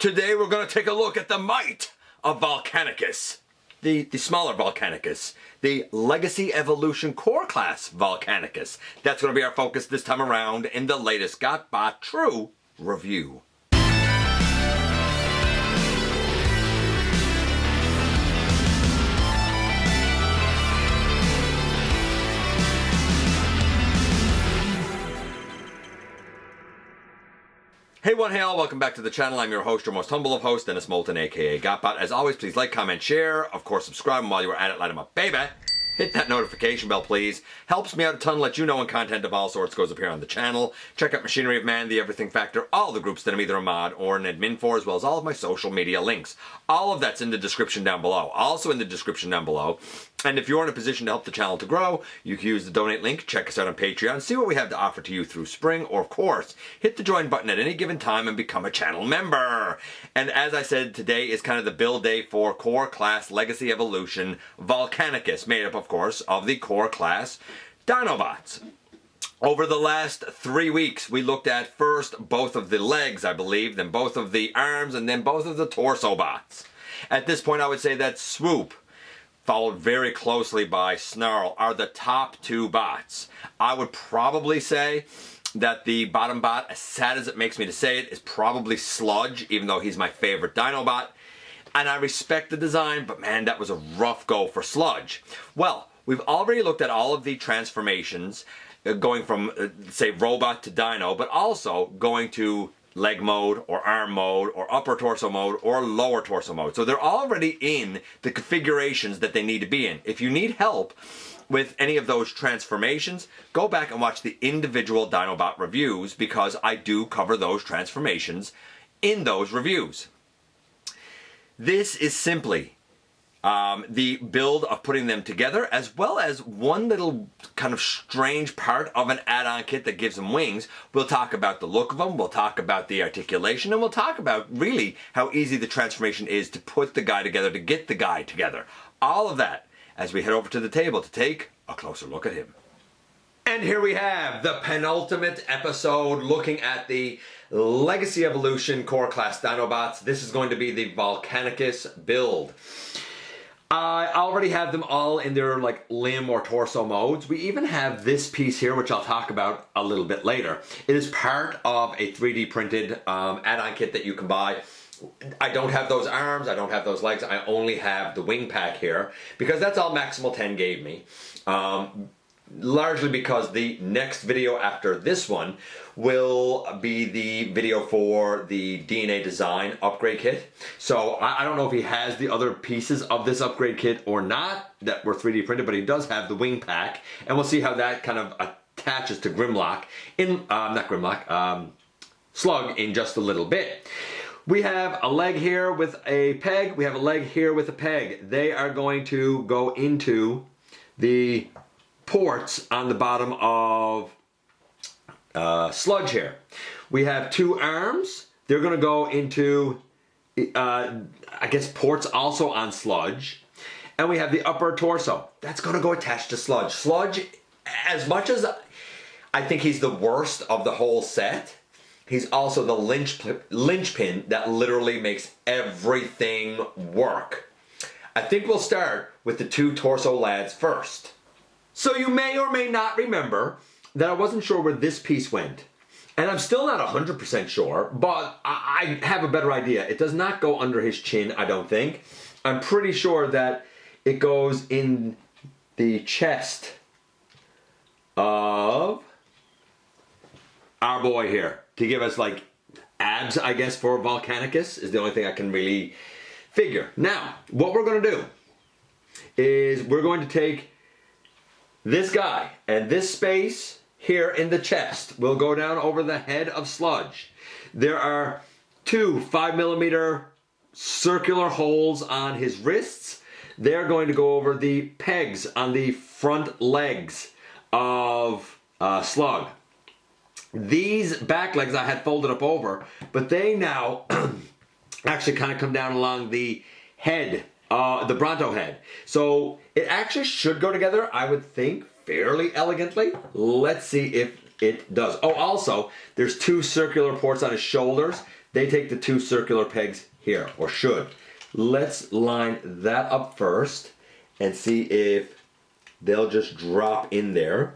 Today we're going to take a look at the might of Volcanicus. The smaller Volcanicus. The Legacy Evolution Core Class Volcanicus. That's going to be our focus this time around in the latest GotBot True review. Hey one, hey all, welcome back to the channel. I'm your host, your most humble of hosts, Dennis Moulton, aka GotBot. As always, please like, comment, share. Of course, subscribe, and while you're at it, light them up, baby. Hit that notification bell, please. Helps me out a ton, let you know when content of all sorts goes up here on the channel. Check out Machinery of Man, The Everything Factor, all the groups that I'm either a mod or an admin for, as well as all of my social media links. All of that's in the description down below. Also in the description down below. And if you're in a position to help the channel to grow, you can use the donate link, check us out on Patreon, see what we have to offer to you through spring, or of course, hit the join button at any given time and become a channel member. And as I said, today is kind of the build day for Core Class Legacy Evolution Volcanicus, made up, of course, of the Core Class Dinobots. Over the last 3 weeks, we looked at first both of the legs, I believe, then both of the arms, and then both of the torso bots. At this point, I would say that Swoop, followed very closely by Snarl, are the top two bots. I would probably say that the bottom bot, as sad as it makes me to say it, is probably Sludge, even though he's my favorite Dinobot. And I respect the design, but man, that was a rough go for Sludge. Well, we've already looked at all of the transformations, going from, say, robot to dino, but also going to leg mode, or arm mode, or upper torso mode, or lower torso mode. So they're already in the configurations that they need to be in. If you need help with any of those transformations, go back and watch the individual Dinobot reviews, because I do cover those transformations in those reviews. This is simply the build of putting them together, as well as one little kind of strange part of an add-on kit that gives them wings. We'll talk about the look of them, we'll talk about the articulation, and we'll talk about really how easy the transformation is to put the guy together, to get the guy together. All of that as we head over to the table to take a closer look at him. And here we have the penultimate episode looking at the Legacy Evolution Core Class Dinobots. This is going to be the Volcanicus build. I already have them all in their like limb or torso modes. We even have this piece here, which I'll talk about a little bit later. It is part of a 3D printed add-on kit that you can buy. I don't have those arms, I don't have those legs, I only have the wing pack here, because that's all Maximal 10 gave me. Largely because the next video after this one will be the video for the DNA Design upgrade kit. So I don't know if he has the other pieces of this upgrade kit or not that were 3D printed, but he does have the wing pack, and we'll see how that kind of attaches to Grimlock in, not Grimlock, Slug in just a little bit. We have a leg here with a peg, we have a leg here with a peg. They are going to go into the ports on the bottom of Sludge here. We have two arms. They're going to go into, I guess, ports also on Sludge. And we have the upper torso. That's going to go attached to Sludge. Sludge, as much as I think he's the worst of the whole set, he's also the linchpin that literally makes everything work. I think we'll start with the two torso lads first. So you may or may not remember that I wasn't sure where this piece went. And I'm still not 100% sure, but I have a better idea. It does not go under his chin, I don't think. I'm pretty sure that it goes in the chest of our boy here, to give us like abs, I guess, for Volcanicus is the only thing I can really figure. Now, what we're going to do is we're going to take this guy, and this space here in the chest will go down over the head of Sludge. There are two 5mm circular holes on his wrists. They're going to go over the pegs on the front legs of Slug. These back legs I had folded up over, but they now actually kind of come down along the head, the Bronto head. So it actually should go together, I would think, fairly elegantly. Let's see if it does. Oh, also, there's two circular ports on his shoulders. they take the 2 circular pegs here, or should. Let's line that up first and see if they'll just drop in there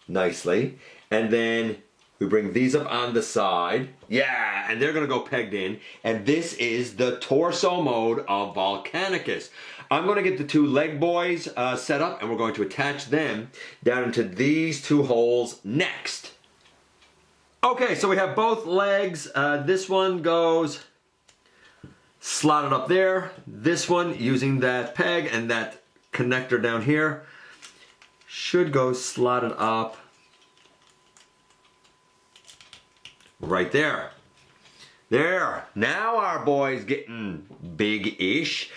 nicely. And then we bring these up on the side. Yeah, and they're gonna go pegged in. And this is the torso mode of Volcanicus. I'm gonna get the 2 leg boys set up, and we're going to attach them down into these 2 holes next. Okay, so we have both legs. This one goes slotted up there. This one, using that peg and that connector down here, should go slotted up right there. There. Now our boy's getting big-ish.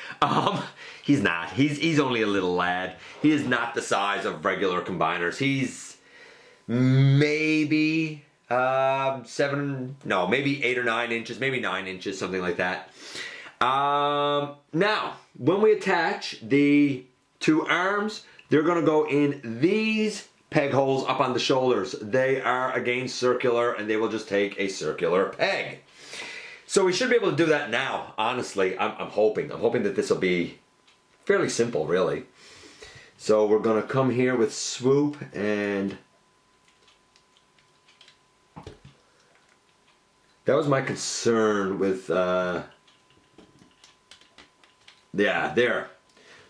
He's not. He's only a little lad. He is not the size of regular combiners. He's maybe maybe 8 or 9 inches, maybe 9 inches, something like that. Now, when we attach the 2 arms, they're gonna go in these peg holes up on the shoulders. They are again circular, and they will just take a circular peg. So we should be able to do that now, honestly. I'm hoping that this will be fairly simple, really. So we're gonna come here with swoop, and that was my concern with, yeah, there.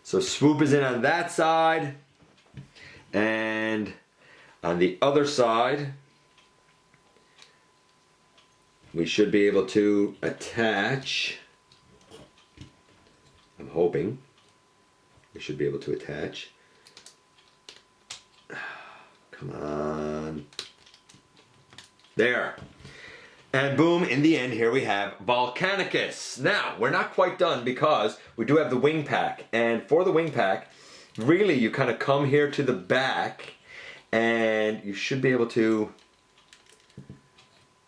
So swoop is in on that side, and on the other side, we should be able to attach. I'm hoping we should be able to attach. Come on. There. And boom, in the end, here we have Volcanicus. Now, we're not quite done because we do have the wing pack. And for the wing pack, really you kind of come here to the back, and you should be able to,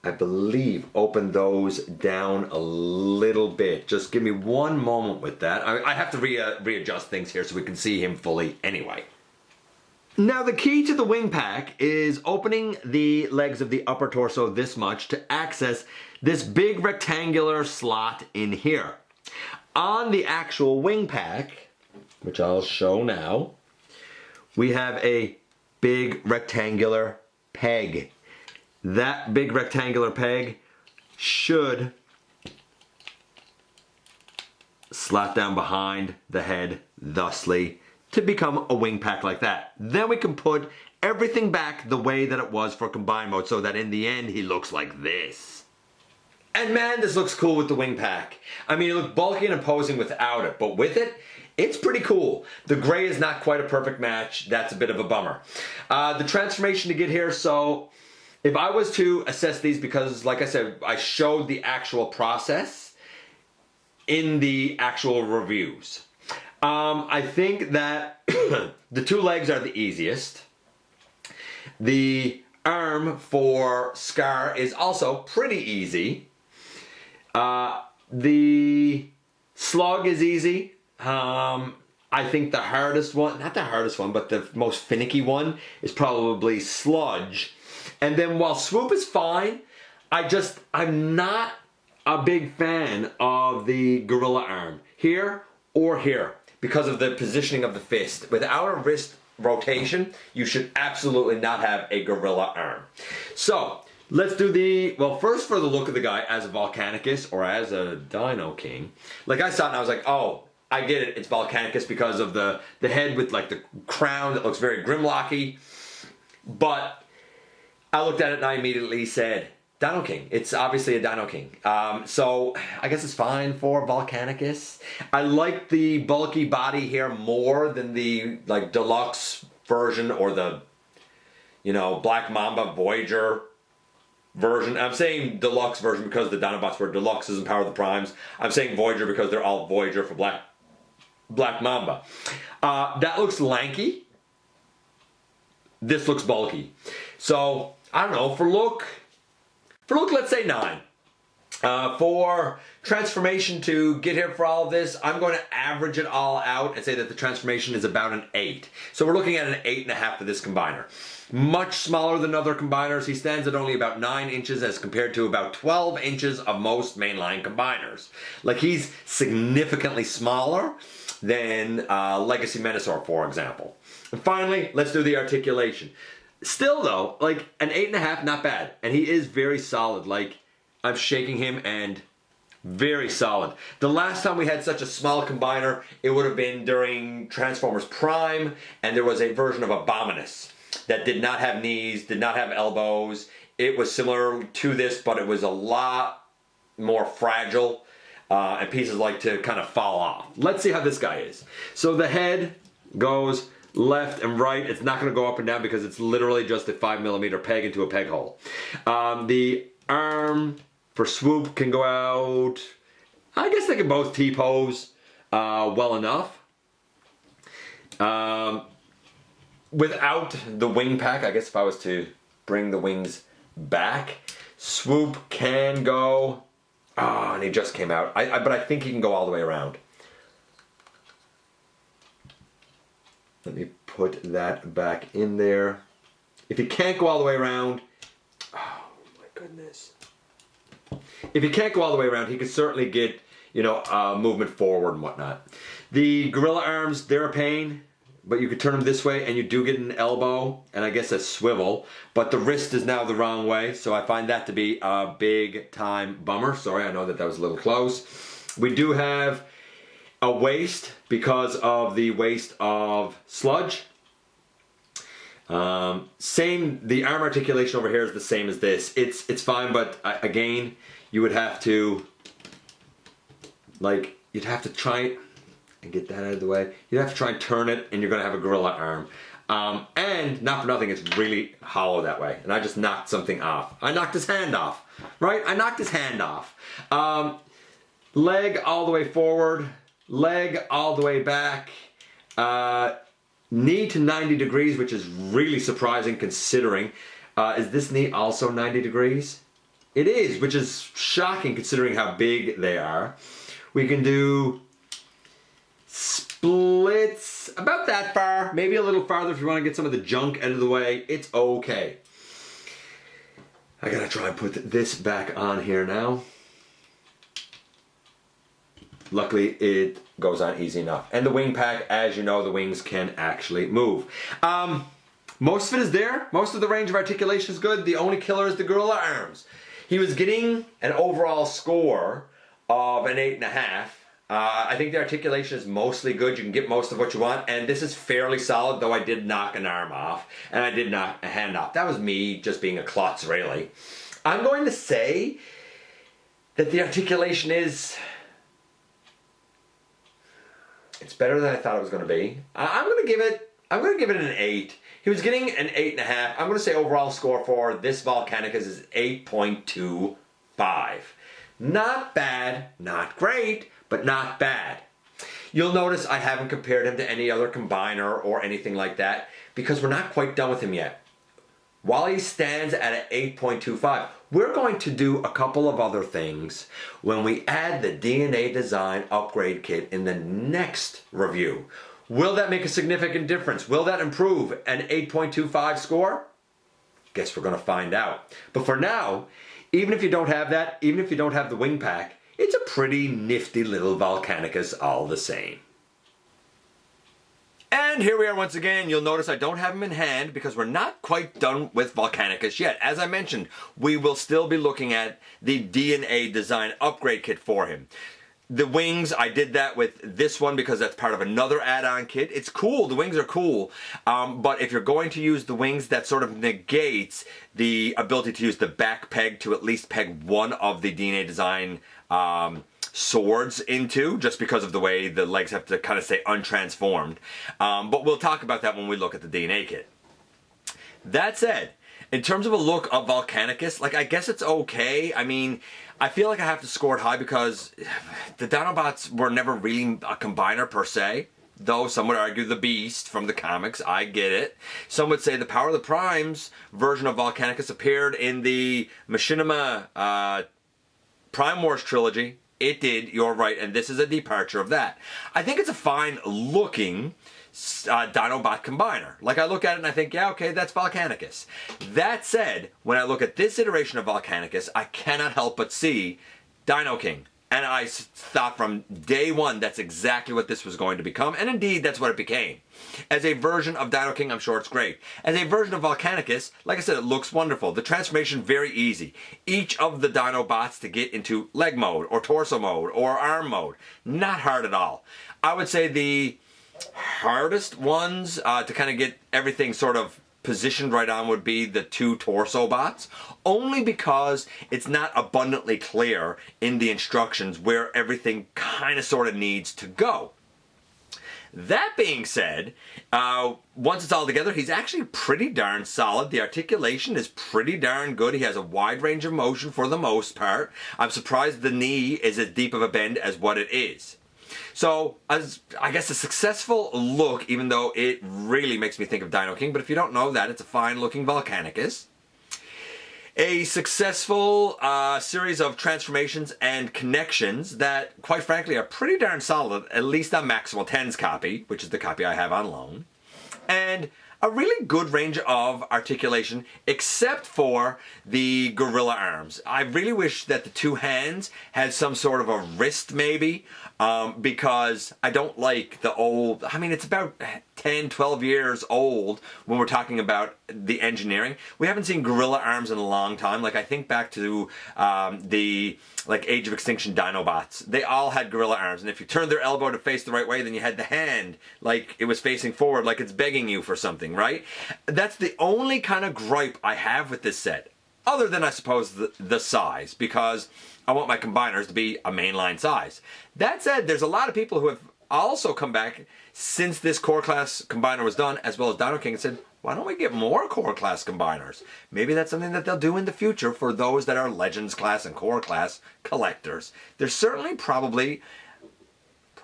I believe, open those down a little bit. Just give me one moment with that. I have to readjust things here so we can see him fully anyway. Now the key to the wing pack is opening the legs of the upper torso this much to access this big rectangular slot in here. On the actual wing pack, which I'll show now, we have a big rectangular peg. That big rectangular peg should slot down behind the head thusly to become a wing pack like that. Then we can put everything back the way that it was for combine mode, so that in the end he looks like this. And man, this looks cool with the wing pack. I mean, it looked bulky and imposing without it, but with it, it's pretty cool. The gray is not quite a perfect match. That's a bit of a bummer. The transformation to get here, so if I was to assess these, because like I said, I showed the actual process in the actual reviews. I think that the 2 legs are the easiest. The arm for Scar is also pretty easy. The slug is easy. I think the hardest one, not the hardest one, but the most finicky one is probably Sludge. And then while swoop is fine, I'm not a big fan of the gorilla arm here or here, because of the positioning of the fist. Without a wrist rotation, you should absolutely not have a gorilla arm. So, let's do well, first for the look of the guy as a Volcanicus or as a Dinoking. Like I saw it and I was like, oh, I get it, it's Volcanicus because of the head with like the crown that looks very Grimlocky. But I looked at it and I immediately said, Dinoking. It's obviously a Dinoking. So I guess it's fine for Volcanicus. I like the bulky body here more than the like deluxe version or the, you know, Black Mamba Voyager version. I'm saying deluxe version because the Dinobots were deluxes and Power of the Primes. I'm saying Voyager because they're all Voyager for Black Mamba. That looks lanky. This looks bulky. So I don't know, for look, let's say 9. For transformation to get here for all of this, I'm going to average it all out and say that the transformation is about an 8. So we're looking at an 8.5 for this combiner. Much smaller than other combiners. He stands at only about 9 inches as compared to about 12 inches of most mainline combiners. Like, he's significantly smaller than Legacy Menasor, for example. And finally, let's do the articulation. Still though, like an 8.5, not bad. And he is very solid. Like, I'm shaking him and very solid. The last time we had such a small combiner, it would have been during Transformers Prime, and there was a version of Abominus that did not have knees, did not have elbows. It was similar to this, but it was a lot more fragile, and pieces like to kind of fall off. Let's see how this guy is. So the head goes left and right. It's not going to go up and down because it's literally just a 5mm peg into a peg hole. The arm for swoop can go out. I guess they can both T-pose well enough. Without the wing pack, I guess if I was to bring the wings back, swoop can go. Oh, and he just came out. But I think he can go all the way around. Let me put that back in there. If he can't go all the way around, oh my goodness. If he can't go all the way around, he could certainly get, you know, movement forward and whatnot. The gorilla arms, they're a pain, but you could turn them this way and you do get an elbow and I guess a swivel, but the wrist is now the wrong way, so I find that to be a big time bummer. Sorry, I know that was a little close. We do have a waist because of the waist of Sludge. The arm articulation over here is the same as this. It's fine, but again, you would have to, like, you'd have to try and get that out of the way. You'd have to try and turn it, and you're going to have a gorilla arm. And not for nothing, it's really hollow that way. And I just knocked something off. I knocked his hand off, right? I knocked his hand off. Leg all the way forward, leg all the way back. Knee to 90 degrees, which is really surprising considering. Is this knee also 90 degrees? It is, which is shocking considering how big they are. We can do splits about that far, maybe a little farther if you want to get some of the junk out of the way. It's okay. I gotta try and put this back on here now. Luckily, it goes on easy enough. And the wing pack, as you know, the wings can actually move. Most of it is there. Most of the range of articulation is good. The only killer is the gorilla arms. He was getting an overall score of an 8.5. I think the articulation is mostly good. You can get most of what you want. And this is fairly solid, though I did knock an arm off. And I did knock a hand off. That was me just being a klutz, really. I'm going to say that the articulation is... it's better than I thought it was going to be. I'm going to give it an 8. He was getting an 8.5. I'm going to say overall score for this Volcanicus is 8.25. Not bad, not great, but not bad. You'll notice I haven't compared him to any other combiner or anything like that because we're not quite done with him yet. While he stands at an 8.25, we're going to do a couple of other things when we add the DNA Design Upgrade Kit in the next review. Will that make a significant difference? Will that improve an 8.25 score? Guess we're going to find out. But for now, even if you don't have that, even if you don't have the wing pack, it's a pretty nifty little Volcanicus all the same. And here we are once again. You'll notice I don't have him in hand because we're not quite done with Volcanicus yet. As I mentioned, we will still be looking at the DNA Design Upgrade Kit for him. The wings, I did that with this one because that's part of another add-on kit. It's cool, the wings are cool, but if you're going to use the wings, that sort of negates the ability to use the back peg to at least peg one of the DNA Design swords into, just because of the way the legs have to kind of stay untransformed. But we'll talk about that when we look at the DNA kit. That said, in terms of a look of Volcanicus, like, I guess it's okay. I mean, I feel like I have to score it high because the Dinobots were never really a combiner per se. Though some would argue the Beast from the comics, I get it. Some would say the Power of the Primes version of Volcanicus appeared in the Machinima Prime Wars trilogy. it did, you're right, and this is a departure of that. I think it's a fine looking Dinobot combiner. Like, I look at it and I think, yeah, okay, that's Volcanicus. That said, when I look at this iteration of Volcanicus, I cannot help but see Dinoking. And I thought from day one that's exactly what this was going to become, and indeed that's what it became. As a version of Dinoking, I'm sure it's great. As a version of Volcanicus, like I said, it looks wonderful. The transformation, very easy. Each of the Dinobots to get into leg mode, or torso mode, or arm mode. Not hard at all. I would say the hardest ones to kind of get everything sort of positioned right on would be the two torso bots, only because it's not abundantly clear in the instructions where everything kind of sort of needs to go. That being said, once it's all together, he's actually pretty darn solid. The articulation is pretty darn good. He has a wide range of motion for the most part. I'm surprised the knee is as deep of a bend as what it is. So, as I guess a successful look, even though it really makes me think of Dinoking, but if you don't know that, it's a fine-looking Volcanicus. A successful series of transformations and connections that, quite frankly, are pretty darn solid, at least on Maximal 10's copy, which is the copy I have on loan. And a really good range of articulation, except for the gorilla arms. I really wish that the two hands had some sort of a wrist, maybe, because I don't like the old, I mean, it's about 10, 12 years old when we're talking about the engineering. We haven't seen gorilla arms in a long time. Like, I think back to the Age of Extinction Dinobots. They all had gorilla arms, and if you turned their elbow to face the right way, then you had the hand like it was facing forward, like it's begging you for something, right? That's the only kind of gripe I have with this set, other than, I suppose, the size, because I want my combiners to be a mainline size. That said, there's a lot of people who have also come back since this core class combiner was done, as well as Dinoking, and said, why don't we get more core class combiners? Maybe that's something that they'll do in the future for those that are Legends class and core class collectors. There's certainly probably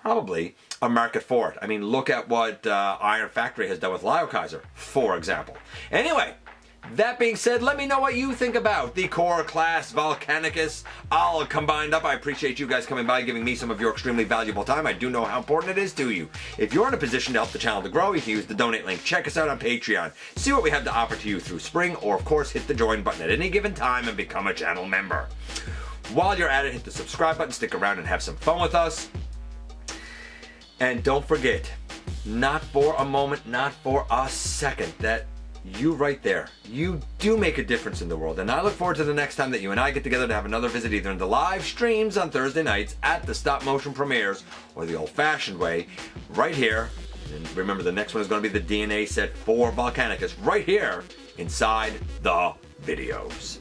a market for it. I mean, look at what Iron Factory has done with Lio Kaiser, for example. Anyway, that being said, let me know what you think about the core class Volcanicus all combined up. I appreciate you guys coming by, giving me some of your extremely valuable time. I do know how important it is to you. If you're in a position to help the channel to grow, you can use the donate link. Check us out on Patreon. See what we have to offer to you through spring, or of course hit the join button at any given time and become a channel member. While you're at it, hit the subscribe button, stick around and have some fun with us. And don't forget, not for a moment, not for a second, that you right there, you do make a difference in the world. And I look forward to the next time that you and I get together to have another visit, either in the live streams on Thursday nights, at the stop motion premieres, or the old-fashioned way, right here. And remember, the next one is going to be the DNA set for Volcanicus, right here inside the videos.